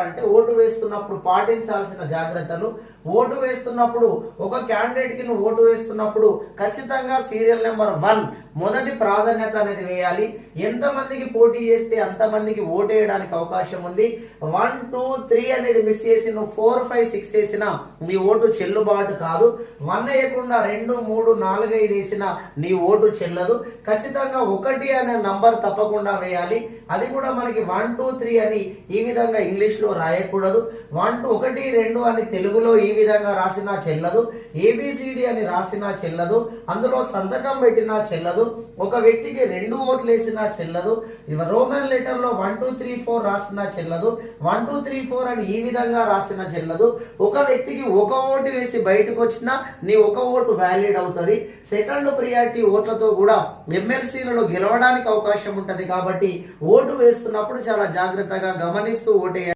అంటే ఓటు వేస్తున్నప్పుడు పాటించాల్సిన జాగ్రత్తలు. ఓటు వేస్తున్నప్పుడు ఒక క్యాండిడేట్ కి నువ్వు ఓటు వేస్తున్నప్పుడు ఖచ్చితంగా సీరియల్ నెంబర్ 1 మొదటి ప్రాధాన్యత అనేది వేయాలి. ఎంతమందికి పోటీ చేస్తే అంతమందికి ఓటు వేయడానికి అవకాశం ఉంది. 1, 2, 3 అనేది మిస్ చేసి నువ్వు 4, 5, 6 వేసినా నీ ఓటు చెల్లుబాటు కాదు. 1 వేయకుండా 2, 3, 4, 5 వేసినా నీ ఓటు చెల్లదు. ఖచ్చితంగా 1 అనే నంబర్ తప్పకుండా వేయాలి. అది కూడా మనకి 1, 2, 3 అని ఈ విధంగా ఇంగ్లీష్ లో రాయకూడదు. 1, 2 అని తెలుగులో ఈ విధంగా రాసినా చెల్లదు. ABCD అని రాసినా చెల్లదు. అందులో సంతకం పెట్టినా చెల్లదు. ఒక వ్యక్తికి 2 ఓట్లు వేసినా చెల్లదు. రోమన్ లెటర్ లో 1, 2, 3, 4 రాసినా చెల్లదు. 1, 2, 3, 4 అని ఈ విధంగా రాసినా చెల్లదు. ఒక వ్యక్తికి 1 ఓటు వేసి బయటకు వచ్చినా నీ 1 ఓటు వ్యాలిడ్ అవుతుంది. సెకండ్ ప్రియారిటీ ఓట్లతో కూడా MLCలలో గెలవడానికి అవకాశం ఉంటది. కాబట్టి ఓటు వేస్తున్నప్పుడు చాలా జాగ్రత్తగా గమనిస్తూ ఓటు